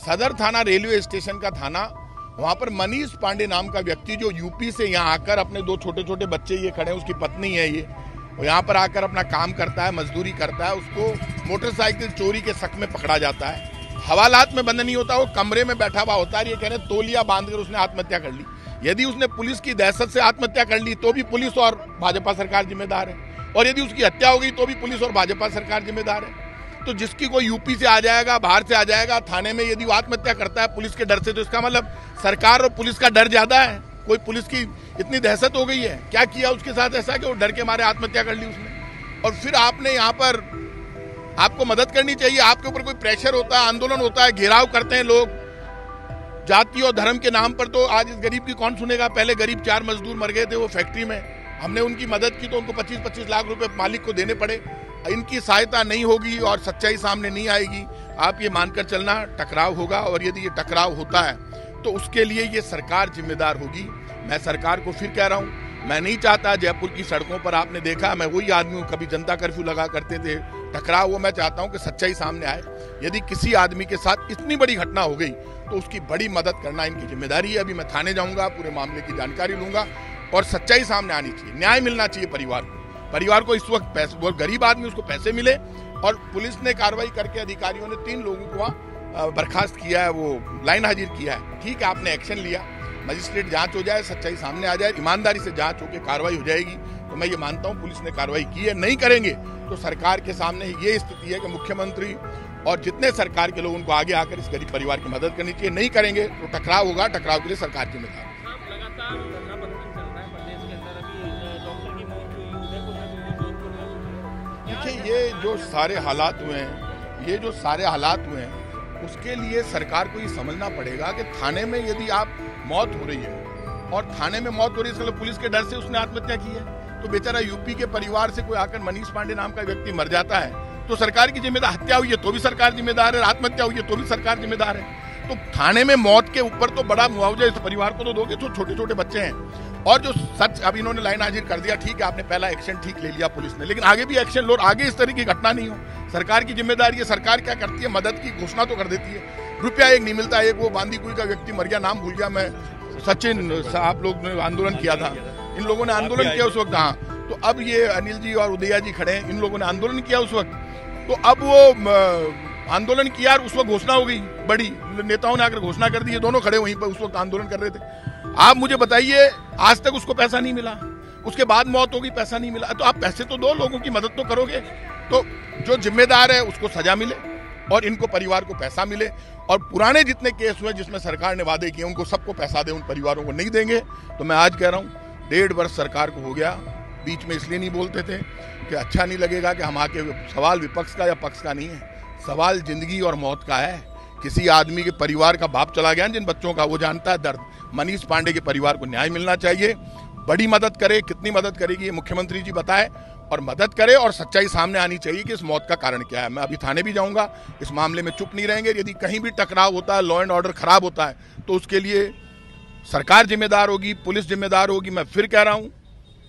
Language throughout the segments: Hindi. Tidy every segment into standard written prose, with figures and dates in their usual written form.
सदर थाना रेलवे स्टेशन का थाना, वहां पर मनीष पांडे नाम का व्यक्ति जो यूपी से यहाँ आकर, अपने दो छोटे छोटे बच्चे ये खड़े हैं, उसकी पत्नी है ये, और यहाँ पर आकर अपना काम करता है, मजदूरी करता है, उसको मोटरसाइकिल चोरी के शक में पकड़ा जाता है। हवालात में बंद नहीं होता, वो कमरे में बैठा हुआ होता है। ये कह रहे तौलिया बांधकर उसने आत्महत्या कर ली। यदि उसने पुलिस की दहशत से आत्महत्या कर ली तो भी पुलिस और भाजपा सरकार जिम्मेदार है, और यदि उसकी हत्या हो गई तो भी पुलिस और भाजपा सरकार जिम्मेदार है। तो जिसकी कोई यूपी से आ जाएगा, बाहर से आ जाएगा थाने में, यदि वो आत्महत्या करता है पुलिस के डर से, तो इसका मतलब सरकार और पुलिस का डर ज्यादा है। कोई पुलिस की इतनी दहशत हो गई है, क्या किया उसके साथ ऐसा कि वो डर के मारे आत्महत्या कर ली उसने। और फिर आपने यहाँ पर, आपको मदद करनी चाहिए, आपके ऊपर कोई प्रेशर होता है, आंदोलन होता है, घेराव करते हैं लोग जाति और धर्म के नाम पर, तो आज इस गरीब की कौन सुनेगा। पहले गरीब 4 मजदूर मर गए थे वो फैक्ट्री में, हमने उनकी मदद की तो उनको 25-25 लाख रुपए मालिक को देने पड़े। इनकी सहायता नहीं होगी और सच्चाई सामने नहीं आएगी, आप ये मानकर चलना टकराव होगा। और यदि ये टकराव होता है तो उसके लिए ये सरकार जिम्मेदार होगी। मैं सरकार को फिर कह रहा हूँ, मैं नहीं चाहता, जयपुर की सड़कों पर आपने देखा, मैं वही आदमी हूँ, कभी जनता कर्फ्यू लगा करते थे, टकराव हुआ। मैं चाहता हूँ कि सच्चाई सामने आए। यदि किसी आदमी के साथ इतनी बड़ी घटना हो गई तो उसकी बड़ी मदद करना इनकी जिम्मेदारी है। अभी मैं थाने जाऊंगा, पूरे मामले की जानकारी लूंगा और सच्चाई सामने आनी चाहिए, न्याय मिलना चाहिए परिवार को। इस वक्त पैसे, बहुत गरीब आदमी, उसको पैसे मिले। और पुलिस ने कार्रवाई करके, अधिकारियों ने 3 लोगों को वहाँ बर्खास्त किया है, वो लाइन हाजिर किया है। ठीक है, आपने एक्शन लिया, मजिस्ट्रेट जांच हो जाए, सच्चाई सामने आ जाए, ईमानदारी से जांच होकर कार्रवाई हो जाएगी। तो मैं ये मानता हूँ पुलिस ने कार्रवाई की है। नहीं करेंगे तो सरकार के सामने ये स्थिति है कि मुख्यमंत्री और जितने सरकार के लोग, उनको आगे आकर इस गरीब परिवार की मदद करनी चाहिए। नहीं करेंगे तो टकराव होगा, टकराव के लिए सरकार जिम्मेदार है। देखिए, ये जो सारे हालात हुए हैं, उसके लिए सरकार को ये समझना पड़ेगा कि थाने में यदि आप मौत हो रही है और थाने में मौत हो रही है, इसलिए पुलिस के डर से उसने आत्महत्या की है, तो बेचारा यूपी के परिवार से कोई आकर मनीष पांडे नाम का व्यक्ति मर जाता है तो सरकार की जिम्मेदार। हत्या हुई है तो भी सरकार जिम्मेदार है, आत्महत्या हुई है तो भी सरकार जिम्मेदार है। तो थाने में मौत के ऊपर तो बड़ा मुआवजा इस परिवार को तो दोगे, तो छोटे छोटे बच्चे हैं। और जो सच, अब इन्होंने लाइन हाजिर कर दिया, ठीक है, आपने पहला एक्शन ठीक ले लिया पुलिस ने, लेकिन आगे भी एक्शन लो, आगे इस तरह की घटना नहीं हो। सरकार की जिम्मेदारी है। सरकार क्या करती है, मदद की घोषणा तो कर देती है, रुपया एक नहीं मिलता। एक वो बांदीकुई का व्यक्ति मर गया, नाम भूल गया मैं, सचिन, आप लोग ने आंदोलन किया था, इन लोगों ने आंदोलन किया उस वक्त। हाँ, तो अब ये अनिल जी और उदया जी खड़े हैं, इन लोगों ने आंदोलन किया उस वक्त। तो अब वो आंदोलन किया और उस वक्त घोषणा हो गई, बड़ी नेताओं ने आकर घोषणा कर दी, ये दोनों खड़े वहीं पर उस वक्त आंदोलन कर रहे थे। आप मुझे बताइए, आज तक उसको पैसा नहीं मिला, उसके बाद मौत होगी, पैसा नहीं मिला। तो आप पैसे तो दो, लोगों की मदद तो करोगे। तो जो जिम्मेदार है उसको सजा मिले और इनको परिवार को पैसा मिले। और पुराने जितने केस हुए जिसमें सरकार ने वादे किए, उनको सबको पैसा दे, उन परिवारों को नहीं देंगे। तो मैं आज कह रहा हूँ, 1.5 वर्ष सरकार को हो गया, बीच में इसलिए नहीं बोलते थे कि अच्छा नहीं लगेगा कि हम आके, सवाल विपक्ष का या पक्ष का नहीं है, सवाल जिंदगी और मौत का है। किसी आदमी के परिवार का बाप चला गया जिन बच्चों का, वो जानता है दर्द। मनीष पांडे के परिवार को न्याय मिलना चाहिए, बड़ी मदद करे। कितनी मदद करेगी ये मुख्यमंत्री जी बताए, और मदद करे और सच्चाई सामने आनी चाहिए कि इस मौत का कारण क्या है। मैं अभी थाने भी जाऊंगा, इस मामले में चुप नहीं रहेंगे। यदि कहीं भी टकराव होता है, लॉ एंड ऑर्डर खराब होता है, तो उसके लिए सरकार जिम्मेदार होगी, पुलिस जिम्मेदार होगी। मैं फिर कह रहा हूं,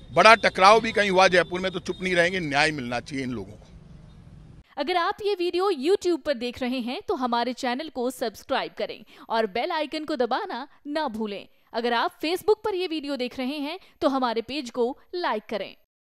बड़ा टकराव भी कहीं हुआ जयपुर में तो चुप नहीं रहेंगे, न्याय मिलना चाहिए इन लोगों को। अगर आप ये वीडियो YouTube पर देख रहे हैं तो हमारे चैनल को सब्सक्राइब करें और बेल आइकन को दबाना ना भूलें। अगर आप Facebook पर ये वीडियो देख रहे हैं तो हमारे पेज को लाइक करें।